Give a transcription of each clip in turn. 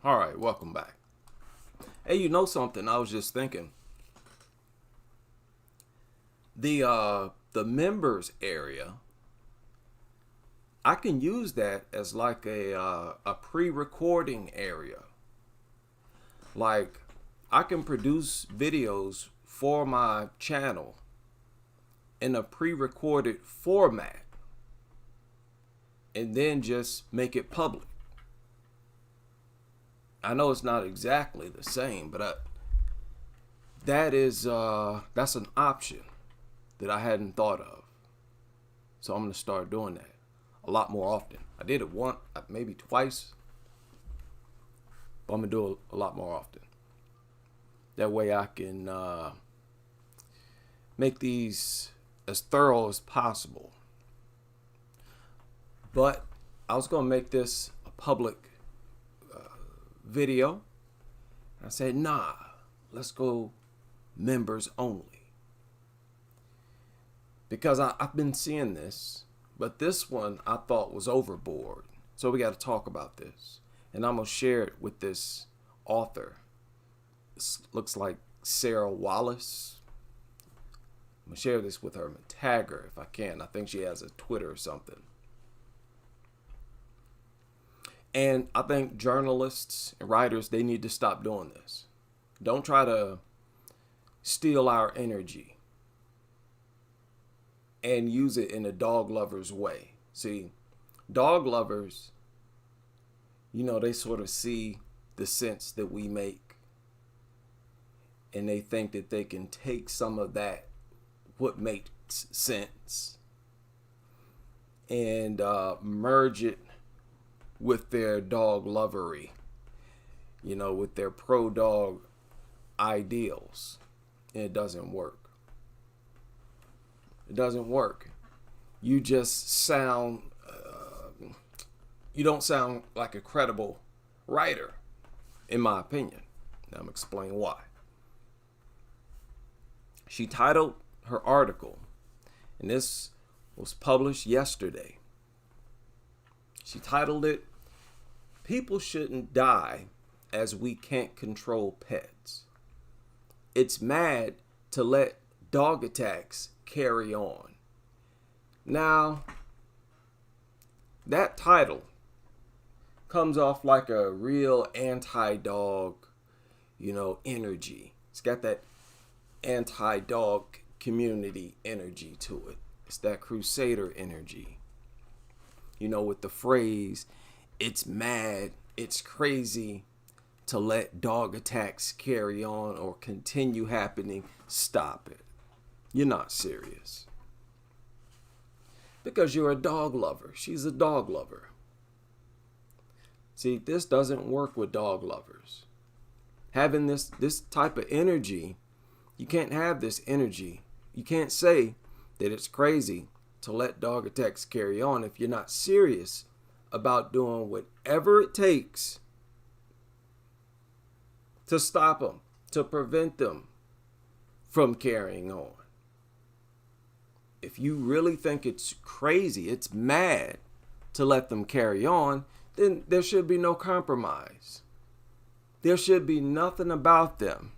All right, welcome back. Hey, you know something? I was just thinking. The members area, I can use that as like a pre-recording area. Like I can produce videos for my channel in a pre-recorded format and then just make it public. I know it's not exactly the same, but that's an option that I hadn't thought of. So I'm gonna start doing that a lot more often. I did it once, maybe twice, but I'm gonna do it a lot more often. That way I can make these as thorough as possible. But I was gonna make this a public video. I said, nah, let's go members only. Because I've been seeing this, but this one I thought was overboard. So we got to talk about this. And I'm going to share it with this author. This looks like Sarah Wallace. I'm going to share this with her. I'm going to tag her if I can. I think she has a Twitter or something. And I think journalists and writers, they need to stop doing this. Don't try to steal our energy and use it in a dog lover's way. See, dog lovers, they sort of see the sense that we make and they think that they can take some of that, what makes sense, and merge it with their dog lovery, with their pro dog ideals. And it doesn't work. It doesn't work. You just sound, you don't sound like a credible writer, in my opinion. Now I'm going to explain why. She titled her article, and this was published yesterday. She titled it, "People Shouldn't Die as We Can't Control Pets. It's mad to let dog attacks carry on." Now, that title comes off like a real anti-dog, energy. It's got that anti-dog community energy to it. It's that crusader energy. With the phrase, "It's mad, it's crazy to let dog attacks carry on or continue happening. Stop it. You're not serious." Because you're a dog lover. She's a dog lover. See, this doesn't work with dog lovers. Having this type of energy, you can't have this energy. You can't say that it's crazy to let dog attacks carry on if you're not serious about doing whatever it takes to stop them, to prevent them from carrying on. If you really think it's crazy, it's mad to let them carry on, then there should be no compromise. There should be nothing about them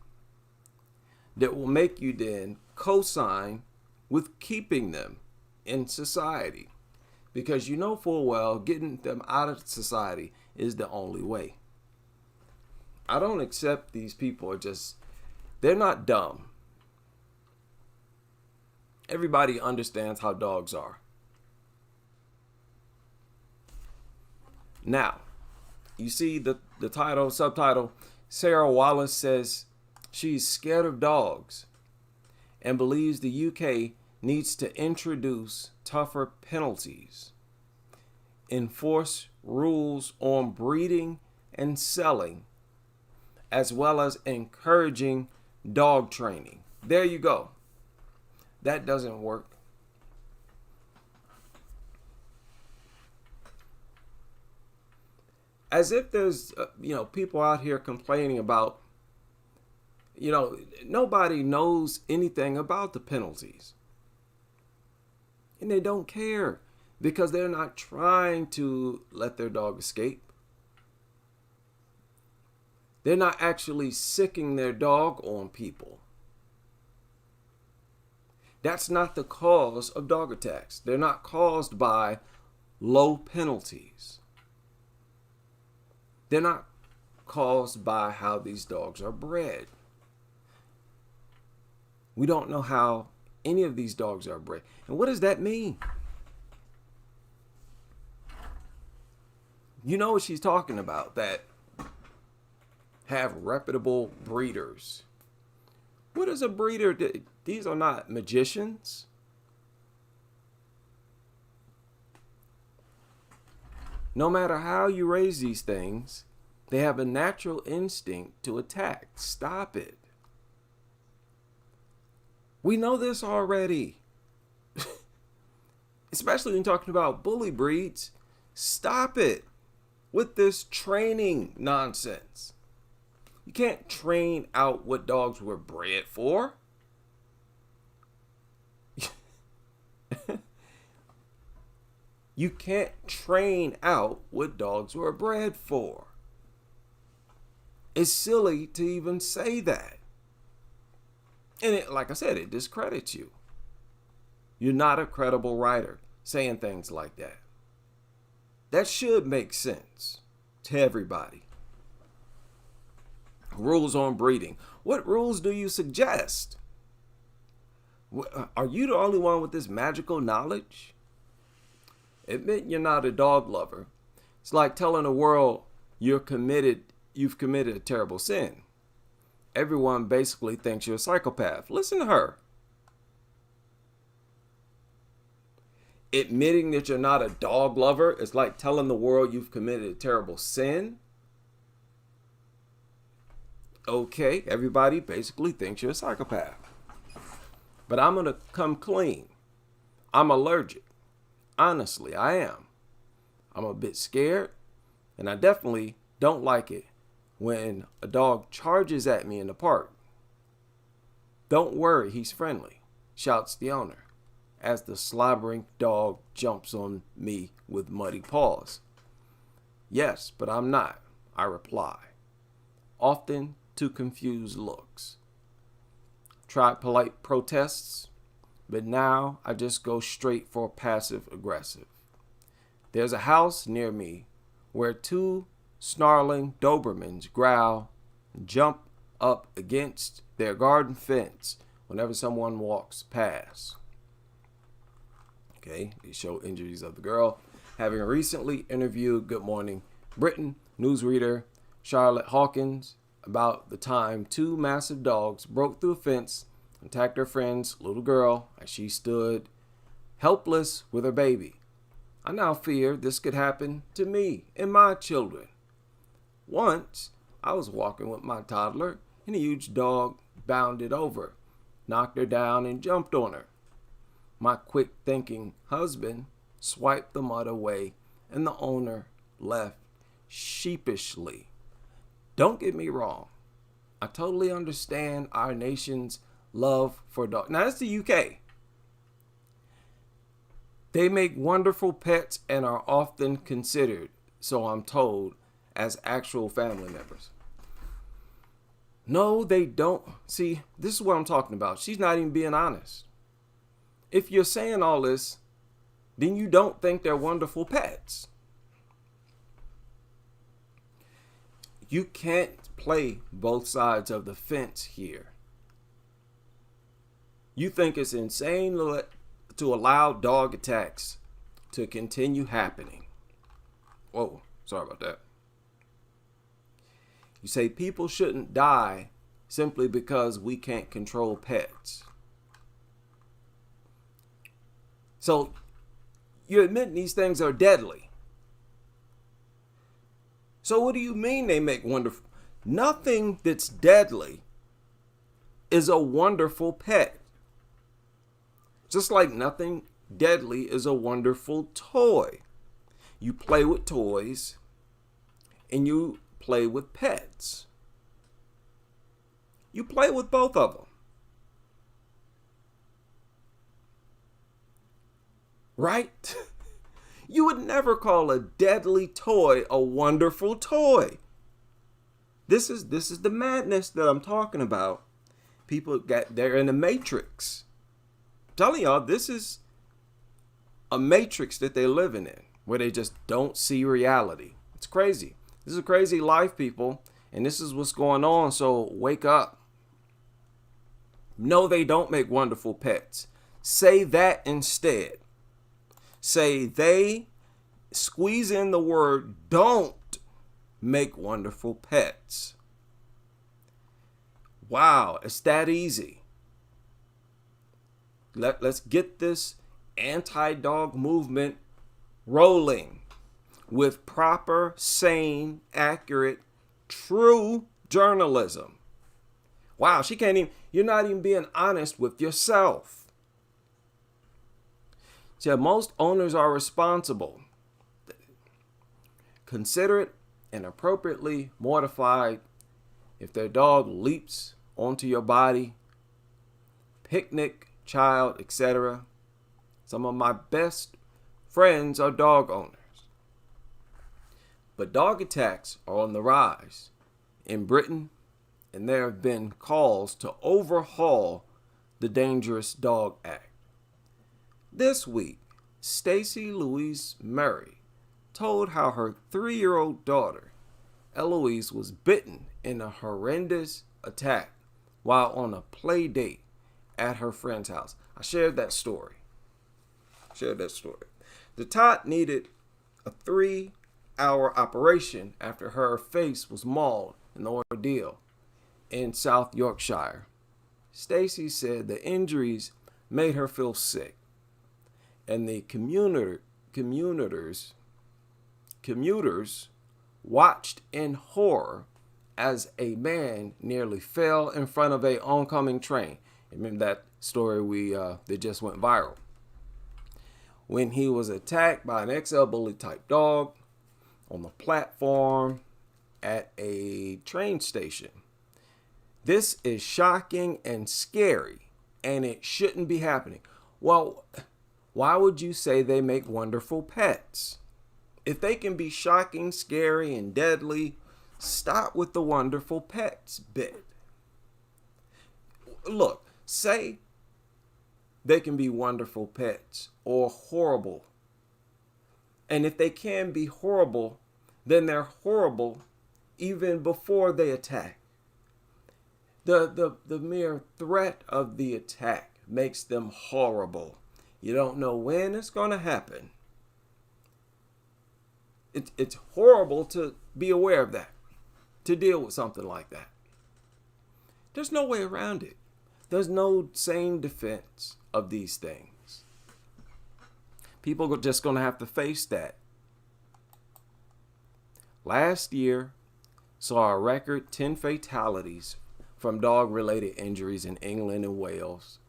that will make you then co-sign with keeping them in society. Because you know full well getting them out of society is the only way. I don't accept these people they're not dumb. Everybody understands how dogs are. Now, you see the subtitle, Sarah Wallace says she's scared of dogs and believes the UK needs to introduce tougher penalties, enforce rules on breeding and selling, as well as encouraging dog training. There you go. That doesn't work. As if there's, people out here complaining about, nobody knows anything about the penalties. And they don't care because they're not trying to let their dog escape. They're not actually sicking their dog on people. That's not the cause of dog attacks. They're not caused by low penalties. They're not caused by how these dogs are bred. We don't know how any of these dogs are bred. And what does that mean? You know what she's talking about, that have reputable breeders. What is a breeder? These are not magicians. No matter how you raise these things, they have a natural instinct to attack. Stop it. We know this already. Especially when talking about bully breeds. Stop it with this training nonsense. You can't train out what dogs were bred for. You can't train out what dogs were bred for. It's silly to even say that. And it, like I said, it discredits you. You're not a credible writer saying things like that. That should make sense to everybody. Rules on breeding. What rules do you suggest? Are you the only one with this magical knowledge? Admit you're not a dog lover. It's like telling the world you've committed a terrible sin. Everyone basically thinks you're a psychopath. Listen to her. Admitting that you're not a dog lover is like telling the world you've committed a terrible sin. Okay, everybody basically thinks you're a psychopath. But I'm going to come clean. I'm allergic. Honestly, I am. I'm a bit scared, and I definitely don't like it when a dog charges at me in the park. Don't worry, he's friendly, shouts the owner, as the slobbering dog jumps on me with muddy paws. Yes, but I'm not, I reply, often to confused looks. Tried polite protests, but now I just go straight for passive aggressive. There's a house near me where two snarling Dobermans growl and jump up against their garden fence whenever someone walks past. Okay, they show injuries of the girl. Having recently interviewed Good Morning Britain newsreader Charlotte Hawkins about the time two massive dogs broke through a fence and attacked her friend's little girl as she stood helpless with her baby. I now fear this could happen to me and my children. Once, I was walking with my toddler and a huge dog bounded over, knocked her down and jumped on her. My quick-thinking husband swiped the mud away and the owner left sheepishly. Don't get me wrong. I totally understand our nation's love for dogs. Now, that's the UK. They make wonderful pets and are often considered, so I'm told, as actual family members. No, they don't. See, this is what I'm talking about. She's not even being honest. If you're saying all this, then you don't think they're wonderful pets. You can't play both sides of the fence here. You think it's insane to allow dog attacks to continue happening. Whoa, sorry about that. You say people shouldn't die simply because we can't control pets. So you're admitting these things are deadly. So what do you mean they make wonderful? Nothing that's deadly is a wonderful pet. Just like nothing deadly is a wonderful toy. You play with toys and you play with pets. You play with both of them. Right? You would never call a deadly toy a wonderful toy. This is the madness that I'm talking about. They're in the matrix. I'm telling y'all, this is a matrix that they're living in, where they just don't see reality. It's crazy. This is a crazy life, people, and this is what's going on. So wake up. No, they don't make wonderful pets. Say that instead. Say they squeeze in the word don't make wonderful pets. Wow, it's that easy. Let's get this anti-dog movement rolling with proper, sane, accurate, true journalism. Wow, you're not even being honest with yourself. So most owners are responsible, considerate, and appropriately mortified if their dog leaps onto your body, picnic, child, etc. Some of my best friends are dog owners. But dog attacks are on the rise in Britain, and there have been calls to overhaul the Dangerous Dog Act. This week, Stacey Louise Murray told how her 3-year-old daughter, Eloise, was bitten in a horrendous attack while on a play date at her friend's house. I shared that story. The tot needed a 3-hour operation after her face was mauled in the ordeal in South Yorkshire. Stacey said the injuries made her feel sick, and the commuters watched in horror as a man nearly fell in front of a oncoming train. Remember that story that just went viral? When he was attacked by an XL bully type dog on the platform at a train station. This is shocking and scary, and it shouldn't be happening. Well, why would you say they make wonderful pets? If they can be shocking, scary, and deadly, stop with the wonderful pets bit. Look, say they can be wonderful pets or horrible. And if they can be horrible, then they're horrible even before they attack. The mere threat of the attack makes them horrible. You don't know when it's going to happen. It's horrible to be aware of that, to deal with something like that. There's no way around it. There's no sane defense of these things. People are just going to have to face that. Last year saw a record 10 fatalities from dog-related injuries in England and Wales.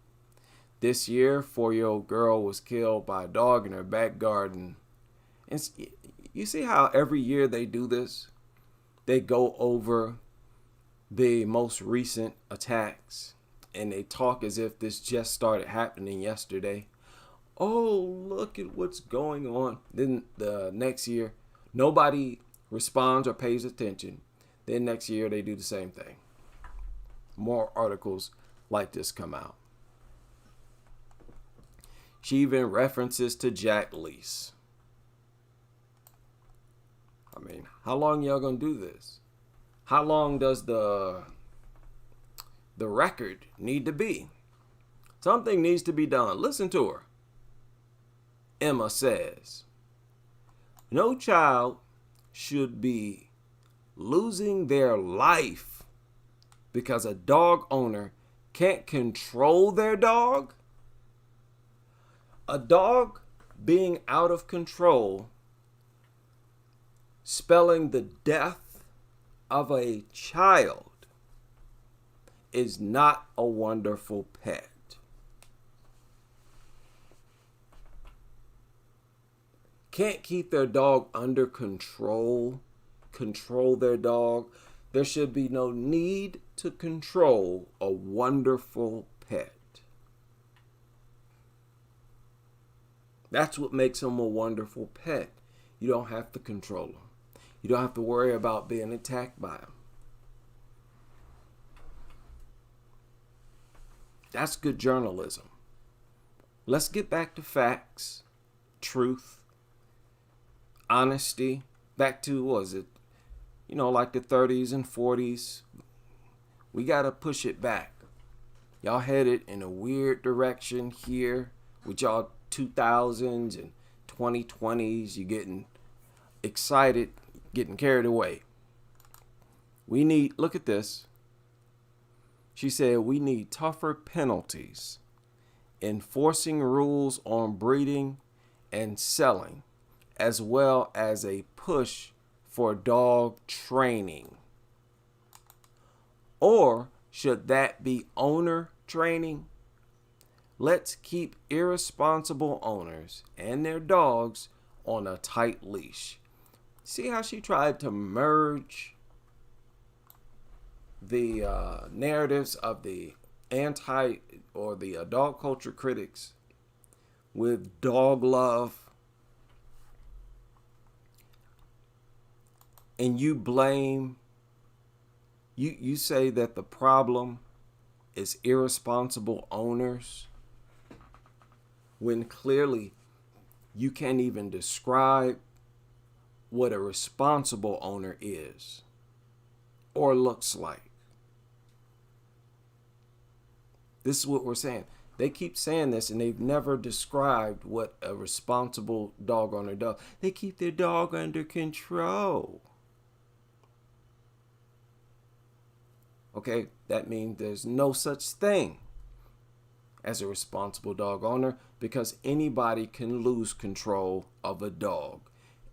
This year, 4-year-old girl was killed by a dog in her back garden. And you see how every year they do this? They go over the most recent attacks, and they talk as if this just started happening yesterday. Oh, look at what's going on. Then the next year, nobody responds or pays attention. Then next year, they do the same thing. More articles like this come out. She even references to Jack Lease. I mean, how long y'all gonna do this? How long does the record need to be? Something needs to be done. Listen to her. Emma says, no child should be losing their life because a dog owner can't control their dog. A dog being out of control, spelling the death of a child, is not a wonderful pet. Can't keep their dog under control their dog. There should be no need to control a wonderful pet. That's what makes them a wonderful pet. You don't have to control them. You don't have to worry about being attacked by them. That's good journalism. Let's get back to facts, truth, honesty. Back to, what was it, like the 30s and 40s. We got to push it back. Y'all headed in a weird direction here with y'all 2000s and 2020s. You getting excited, getting carried away. We need, look at this. She said we need tougher penalties, enforcing rules on breeding and selling, as well as a push for dog training. Or should that be owner training? Let's keep irresponsible owners and their dogs on a tight leash. See how she tried to merge the narratives of the anti or the adult culture critics with dog love, and you blame, you say that the problem is irresponsible owners, when clearly you can't even describe what a responsible owner is or looks like. This is what we're saying. They keep saying this and they've never described what a responsible dog owner does. They keep their dog under control. Okay, that means there's no such thing as a responsible dog owner, because anybody can lose control of a dog,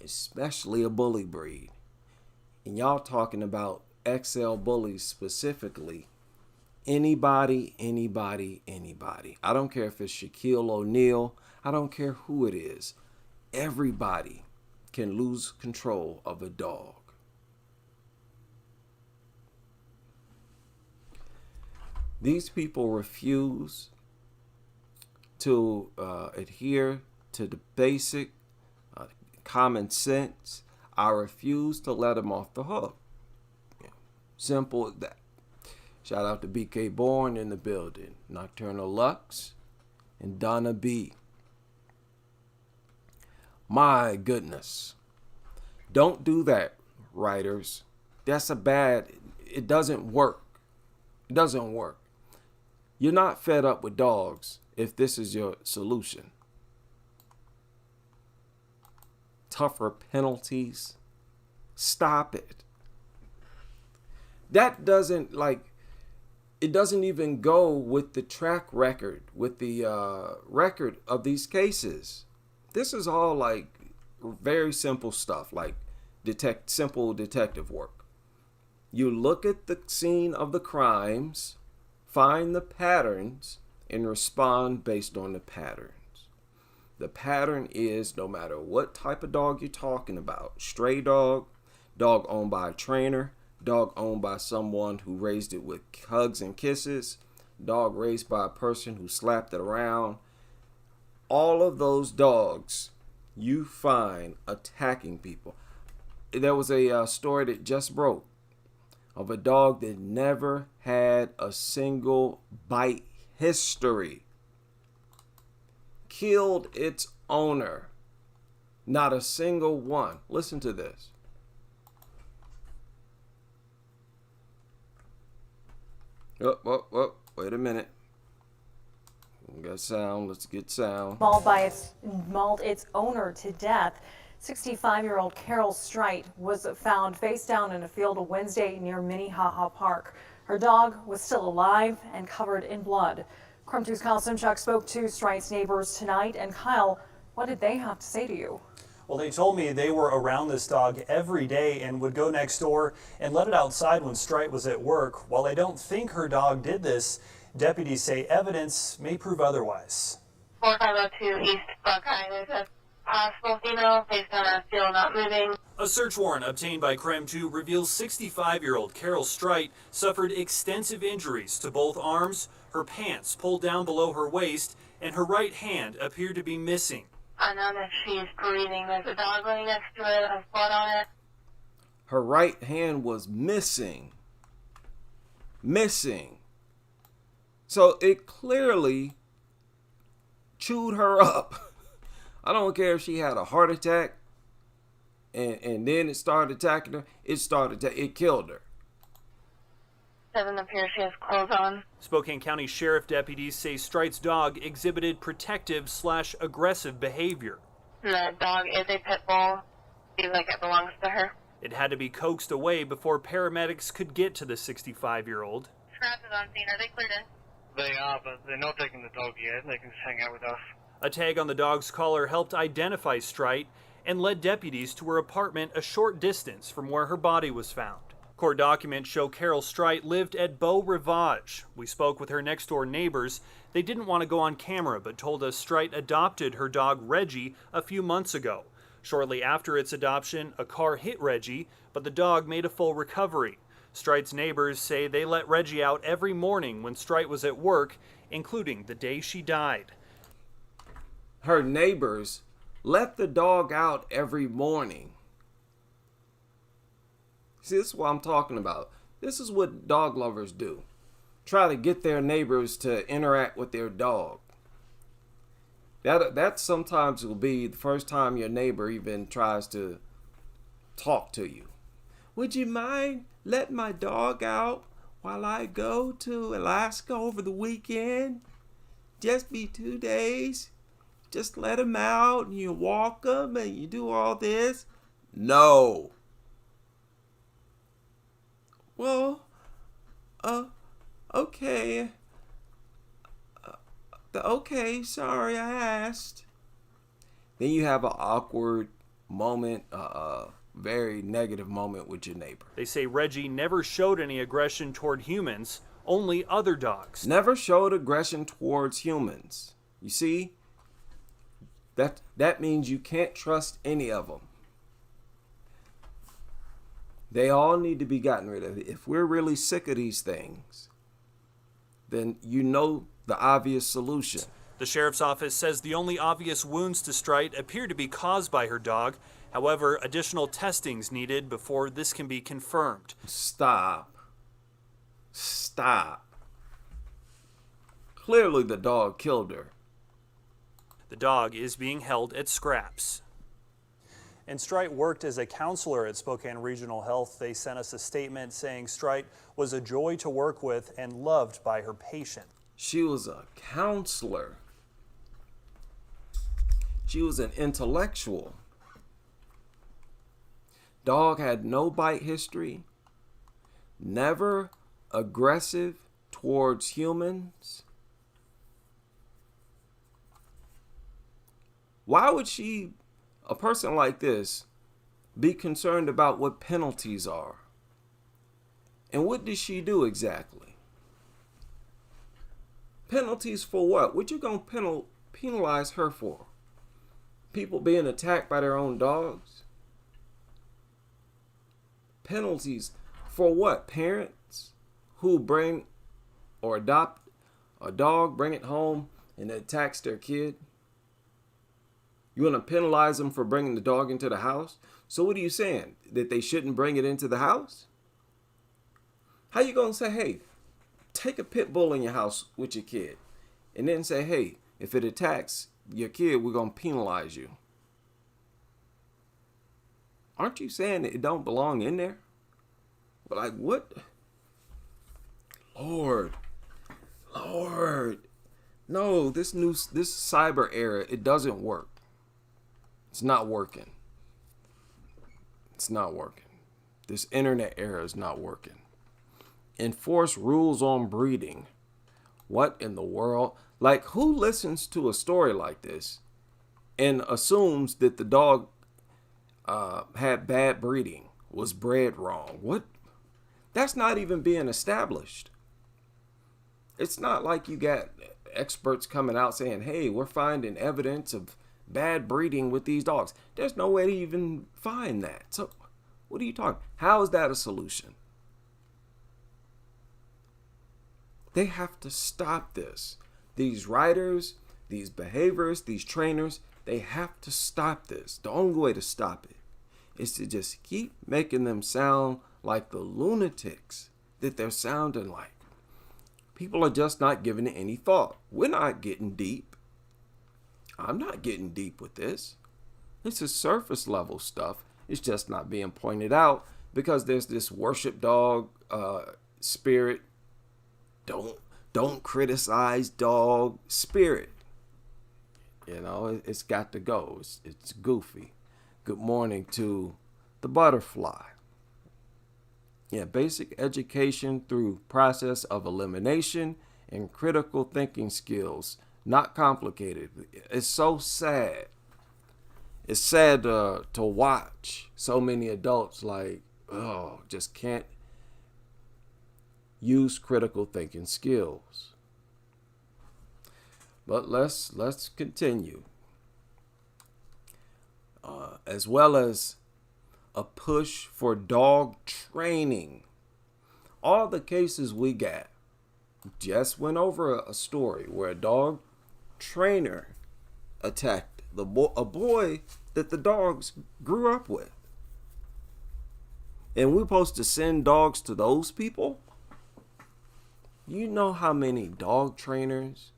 especially a bully breed. And y'all talking about XL bullies specifically. Anybody. I don't care if it's Shaquille O'Neal. I don't care who it is. Everybody can lose control of a dog. These people refuse to adhere to the basic common sense. I refuse to let them off the hook. Simple as that. Shout out to BK Bourne in the building, Nocturnal Lux, and Donna B. My goodness. Don't do that, writers. That's it doesn't work. It doesn't work. You're not fed up with dogs if this is your solution. Tougher penalties. Stop it. That doesn't it doesn't even go with the track record, with the record of these cases. This is all very simple stuff, like simple detective work. You look at the scene of the crimes, find the patterns, and respond based on the patterns. The pattern is, no matter what type of dog you're talking about, stray dog, dog owned by a trainer, dog owned by someone who raised it with hugs and kisses, dog raised by a person who slapped it around, all of those dogs you find attacking people. There was a story that just broke of a dog that never had a single bite history. Killed its owner. Not a single one. Listen to this. Oh, wait a minute. We got sound. Let's get sound. Mauled its owner to death. 65-year-old Carol Strite was found face down in a field Wednesday near Minnehaha Park. Her dog was still alive and covered in blood. KREM 2's Kyle Simchuk spoke to Strite's neighbors tonight. And Kyle, what did they have to say to you? Well, they told me they were around this dog every day and would go next door and let it outside when Strite was at work. While they don't think her dog did this, deputies say evidence may prove otherwise. 4502 East Buckeye. There's a possible female based on a field not moving. A search warrant obtained by KREM 2 reveals 65-year-old Carol Strite suffered extensive injuries to both arms, her pants pulled down below her waist, and her right hand appeared to be missing. I know that she's breathing. There's a dog laying next to it, has blood on it. Her right hand was missing. So it clearly chewed her up. I don't care if she had a heart attack and then it started attacking her. It killed her. Doesn't appear she has clothes on. Spokane County Sheriff deputies say Strite's dog exhibited protective/aggressive behavior. The dog is a pit bull. Seems like it belongs to her. It had to be coaxed away before paramedics could get to the 65-year-old. Scratches on scene. Are they cleared in? They are, but they're not taking the dog yet. They can just hang out with us. A tag on the dog's collar helped identify Strite and led deputies to her apartment a short distance from where her body was found. Court documents show Carol Strite lived at Beau Rivage. We spoke with her next-door neighbors. They didn't want to go on camera, but told us Strite adopted her dog Reggie a few months ago. Shortly after its adoption, a car hit Reggie, but the dog made a full recovery. Strite's neighbors say they let Reggie out every morning when Strite was at work, including the day she died. Her neighbors let the dog out every morning. See, this is what I'm talking about. This is what dog lovers do. Try to get their neighbors to interact with their dog. That sometimes will be the first time your neighbor even tries to talk to you. Would you mind letting my dog out while I go to Alaska over the weekend? Just be 2 days. Just let him out and you walk him and you do all this. No. Well, okay. Okay, sorry I asked. Then you have an awkward moment, very negative moment with your neighbor. They say Reggie never showed any aggression toward humans, only other dogs. Never showed aggression towards humans. You see? That means you can't trust any of them. They all need to be gotten rid of. If we're really sick of these things, then you know the obvious solution. The sheriff's office says the only obvious wounds to Strite appear to be caused by her dog. However, additional testing's needed before this can be confirmed. Stop. Clearly the dog killed her. The dog is being held at Scraps. And Strite worked as a counselor at Spokane Regional Health. They sent us a statement saying Strite was a joy to work with and loved by her patient. She was a counselor. She was an intellectual. Dog had no bite history. Never aggressive towards humans. Why would a person like this, be concerned about what penalties are? And what did she do exactly? Penalties for what? What you gonna penalize her for? People being attacked by their own dogs? Penalties for what? Parents who bring or adopt a dog, bring it home, and it attacks their kid? You want to penalize them for bringing the dog into the house? So what are you saying? That they shouldn't bring it into the house? How you going to say, hey, take a pit bull in your house with your kid, and then say, hey, if it attacks your kid, we're going to penalize you? Aren't you saying that it don't belong in there? But like, what? Lord. No, this cyber era, it doesn't work. It's not working. This internet era is not working. Enforce rules on breeding. What in the world? Like, who listens to a story like this and assumes that the dog had bad breeding, was bred wrong? What? That's not even being established. It's not like you got experts coming out saying, hey, we're finding evidence of bad breeding with these dogs. There's no way to even find that. So what are you talking? How is that a solution? They have to stop this. These writers, these behaviorists, these trainers, they have to stop this. The only way to stop it is to just keep making them sound like the lunatics that they're sounding like. People are just not giving it any thought. We're not getting deep. I'm not getting deep with this. This is surface level stuff. It's just not being pointed out because there's this worship dog spirit. Don't criticize dog spirit. You know, it's got to go. It's goofy. Good morning to the butterfly. Yeah, basic education through process of elimination and critical thinking skills. Not complicated. It's so sad. It's sad to watch so many adults just can't use critical thinking skills. But let's continue. As well as a push for dog training. All the cases we got, just went over a story where a dog trainer attacked a boy that the dogs grew up with. And we're supposed to send dogs to those people? You know how many dog trainers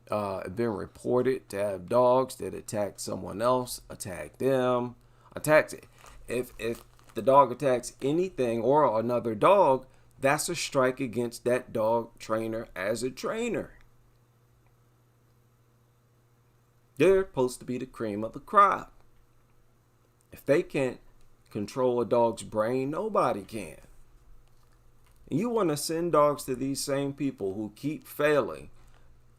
have been reported to have dogs that attacked someone else, attacked them, attacks it. If the dog attacks anything or another dog, that's a strike against that dog trainer as a trainer. They're supposed to be the cream of the crop. If they can't control a dog's brain, nobody can. And you want to send dogs to these same people who keep failing.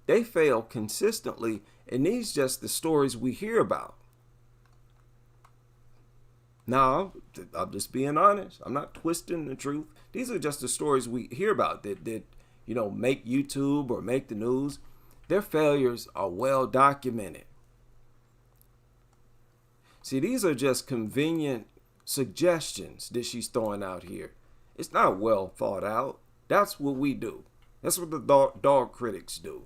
They fail consistently, and these just the stories we hear about. Now, I'm just being honest. I'm not twisting the truth. These are just the stories we hear about that make YouTube or make the news. Their failures are well documented. See, these are just convenient suggestions that she's throwing out here. It's not well thought out. That's what we do. That's what the dog critics do.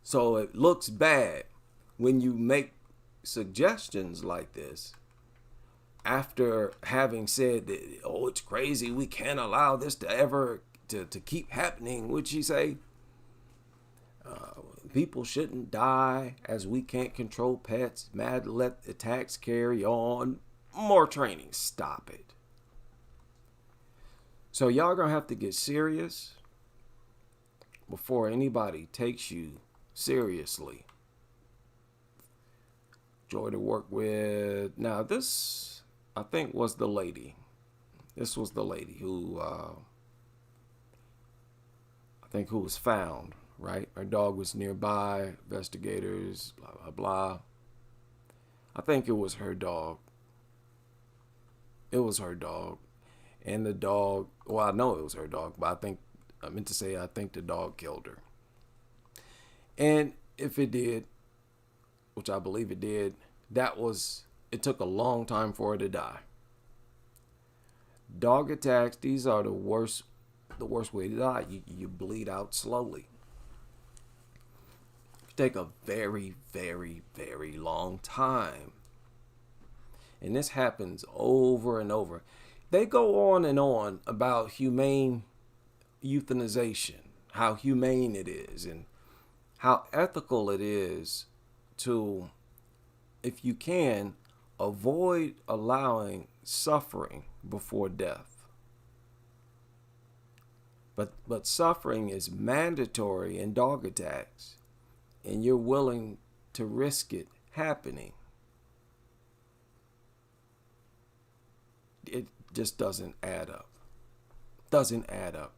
So it looks bad when you make suggestions like this after having said that, oh, it's crazy, we can't allow this to ever to keep happening. Would she say people shouldn't die as we can't control pets, mad let attacks carry on, more training? Stop it. So y'all gonna have to get serious before anybody takes you seriously. Joy to work with. Now this, I think, was the lady. This was the lady who, who was found, right? Her dog was nearby, investigators, blah, blah, blah. I think it was her dog. It was her dog. And the dog, well, I know it was her dog, but I meant to say I think the dog killed her. And if it did, which I believe it did, it took a long time for it to die. Dog attacks, these are the worst way to die. You bleed out slowly. It take a very, very, very long time. And this happens over and over. They go on and on about humane euthanization, how humane it is, and how ethical it is to, if you can, avoid allowing suffering before death. But suffering is mandatory in dog attacks, and you're willing to risk it happening. It just doesn't add up. Doesn't add up.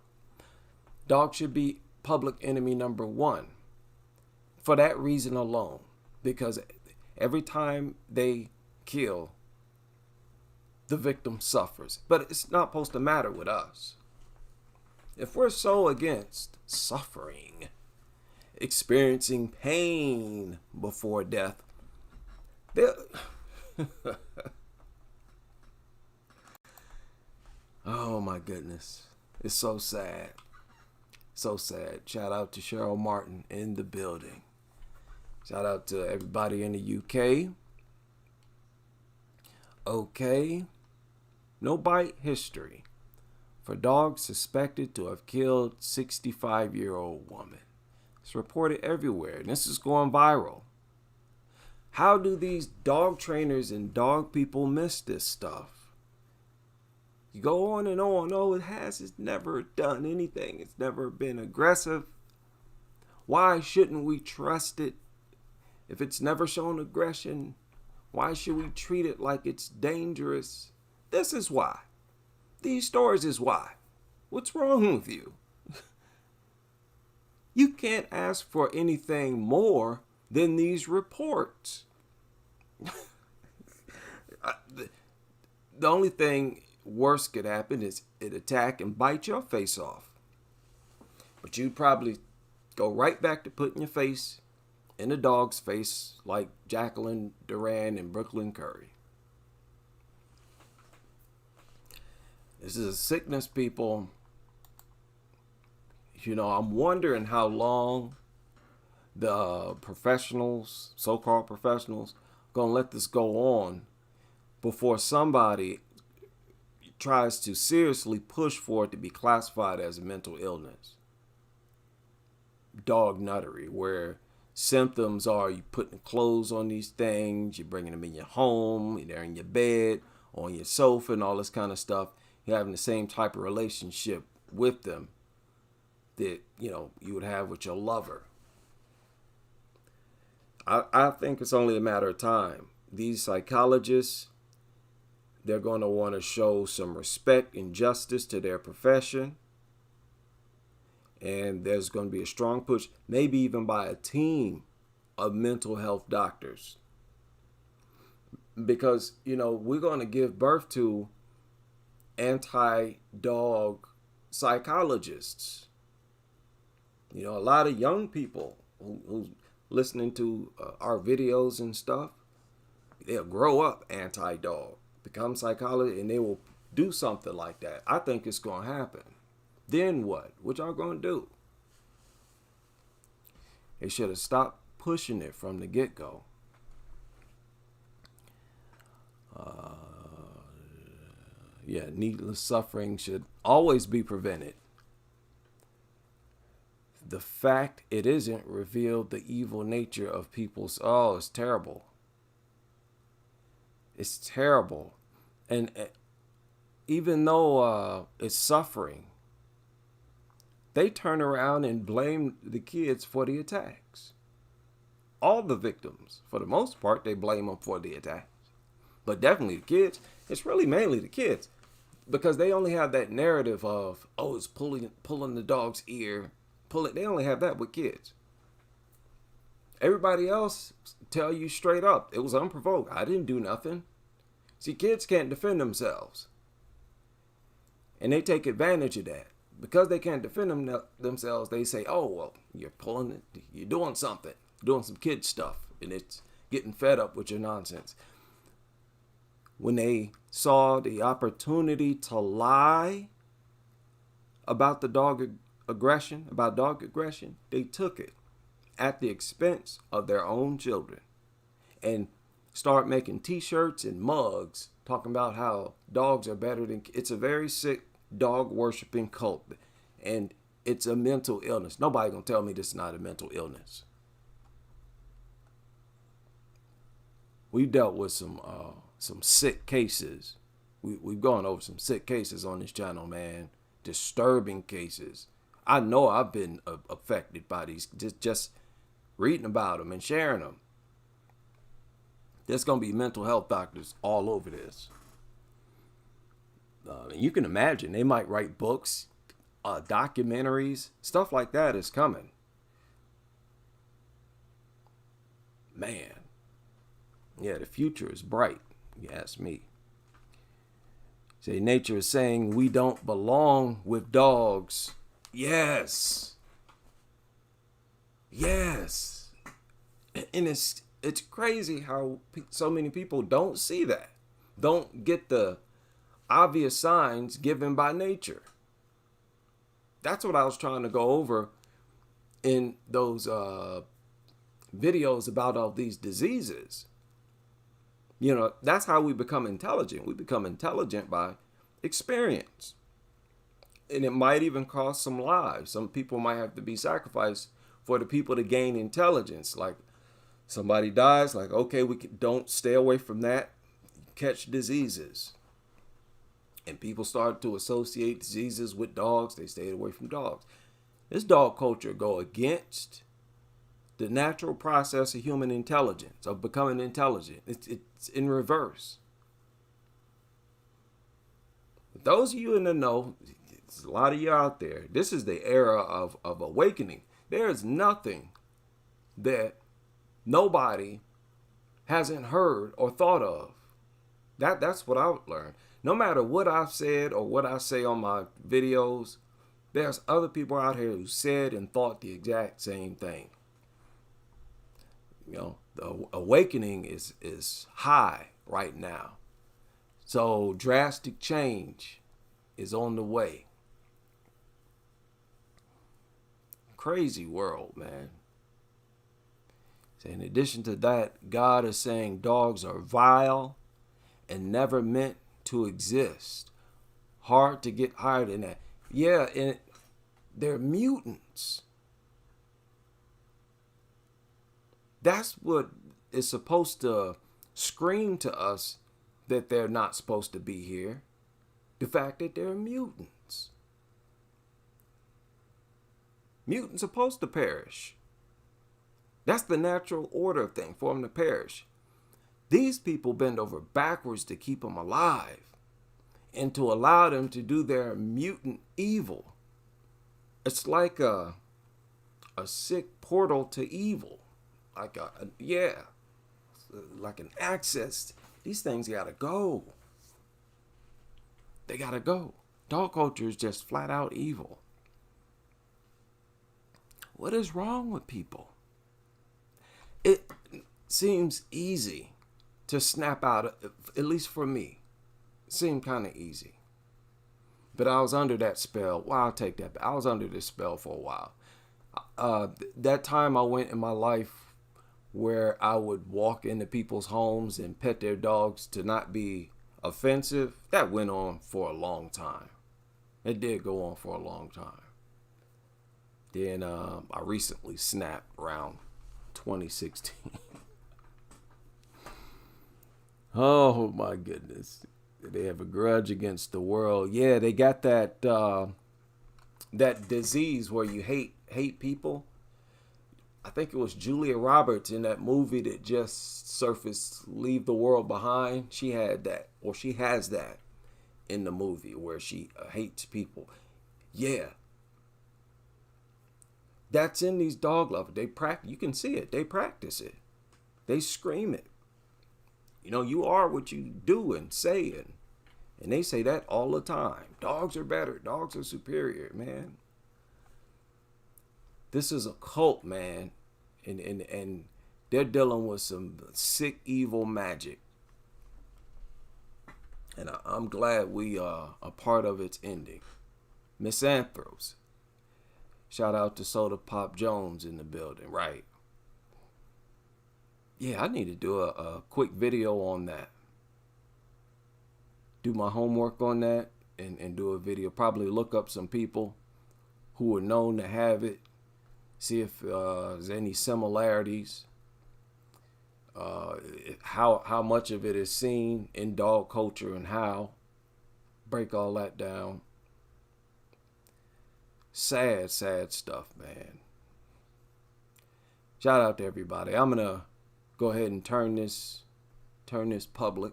Dogs should be public enemy number one for that reason alone, because every time they kill, the victim suffers. But it's not supposed to matter with us. If we're so against suffering, experiencing pain before death, oh my goodness. It's so sad. So sad. Shout out to Cheryl Martin in the building. Shout out to everybody in the UK. Okay. No bite history for dogs suspected to have killed 65-year-old woman. It's reported everywhere, and this is going viral. How do these dog trainers and dog people miss this stuff? You go on and on. Oh, it's never done anything. It's never been aggressive. Why shouldn't we trust it? If it's never shown aggression, why should we treat it like it's dangerous? This is why. These stories is why. What's wrong with you? You can't ask for anything more than these reports. The only thing worse could happen is it attack and bite your face off. But you'd probably go right back to putting your face in a dog's face like Jacqueline Duran and Brooklyn Curry. This is a sickness, people. You know, I'm wondering how long the professionals, so-called professionals, gonna let this go on before somebody tries to seriously push for it to be classified as a mental illness. Dog nuttery, where symptoms are you putting clothes on these things, you're bringing them in your home, they're in your bed, on your sofa, and all this kind of stuff. You're having the same type of relationship with them that, you know, you would have with your lover. I think it's only a matter of time. These psychologists, they're going to want to show some respect and justice to their profession. And there's going to be a strong push, maybe even by a team of mental health doctors. Because, you know, we're going to give birth to anti-dog psychologists. You know, a lot of young people who listening to our videos and stuff, they'll grow up anti-dog, become psychologists, and they will do something like that. I think it's going to happen. Then what? What y'all going to do? They should have stopped pushing it from the get-go. Needless suffering should always be prevented. The fact it isn't revealed the evil nature of people's, it's terrible. It's terrible. And even though it's suffering, they turn around and blame the kids for the attacks. All the victims, for the most part, they blame them for the attacks. But definitely the kids. It's really mainly the kids. Because they only have that narrative of, it's pulling the dog's ear. They only have that with kids. Everybody else tell you straight up, it was unprovoked. I didn't do nothing. See, kids can't defend themselves. And they take advantage of that. Because they can't defend themselves, they say, you're pulling it, you're doing something, doing some kid stuff, and it's getting fed up with your nonsense. When they saw the opportunity to lie about the dog aggression, they took it at the expense of their own children and start making t-shirts and mugs talking about how dogs are better than kids. It's a very sick dog worshiping cult, and it's a mental illness. Nobody gonna tell me this is not a mental illness. We've dealt with some sick cases. We've gone over some sick cases on this channel, man. Disturbing cases. I know I've been affected by these, just reading about them and sharing them. There's gonna be mental health doctors all over this. You can imagine they might write books, documentaries, stuff like that is coming. Man, yeah, the future is bright, you ask me. Say nature is saying we don't belong with dogs. Yes. And it's crazy how so many people don't see that, don't get the obvious signs given by nature. That's what I was trying to go over in those videos about all these diseases. You know, that's how we become intelligent. We become intelligent by experience. And it might even cost some lives. Some people might have to be sacrificed for the people to gain intelligence. Like somebody dies, like, okay, don't stay away from that. Catch diseases. And people start to associate diseases with dogs. They stayed away from dogs. This dog culture go against the natural process of human intelligence, of becoming intelligent. It's in reverse. Those of you in the know, there's a lot of you out there. This is the era of awakening. There is nothing that nobody hasn't heard or thought of. That's what I've learned. No matter what I've said or what I say on my videos, there's other people out here who said and thought the exact same thing. You know, the awakening is high right now. So drastic change is on the way. Crazy world, man. So in addition to that, God is saying dogs are vile and never meant to exist. Hard to get higher than that. Yeah, and they're mutants. That's what is supposed to scream to us that they're not supposed to be here. The fact that they're mutants. Mutants are supposed to perish. That's the natural order of things, for them to perish. These people bend over backwards to keep them alive and to allow them to do their mutant evil. It's like a sick portal to evil. Like like an access. These things gotta go. They gotta go. Dog culture is just flat out evil. What is wrong with people? It seems easy to snap out, at least for me. It seemed kind of easy. But I was under that spell. Well, I'll take that back. I was under this spell for a while. That time I went in my life where I would walk into people's homes and pet their dogs to not be offensive, that went on for a long time. It did go on for a long time. Then I recently snapped around 2016. Oh my goodness. They have a grudge against the world. Yeah, they got that that disease where you hate people. I think it was Julia Roberts in that movie that just surfaced, Leave the World Behind. She had that, or she has that in the movie where she hates people. Yeah. That's in these dog lovers. They practice. You can see it. They practice it. They scream it. You know, you are what you do and say, and they say that all the time. Dogs are better. Dogs are superior, man. This is a cult, man, and they're dealing with some sick, evil magic. And I'm glad we are a part of its ending. Misanthropes. Shout out to Soda Pop Jones in the building, right? Yeah, I need to do a quick video on that. Do my homework on that and do a video. Probably look up some people who are known to have it. See if there's any similarities. How much of it is seen in dog culture and how. Break all that down. Sad stuff, man. Shout out to everybody. I'm gonna go ahead and turn this public,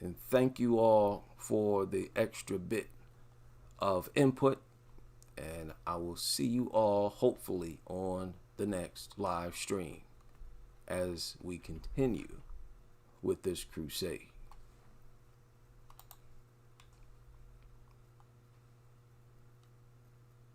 and thank you all for the extra bit of input, and I will see you all hopefully on the next live stream as we continue with this crusade.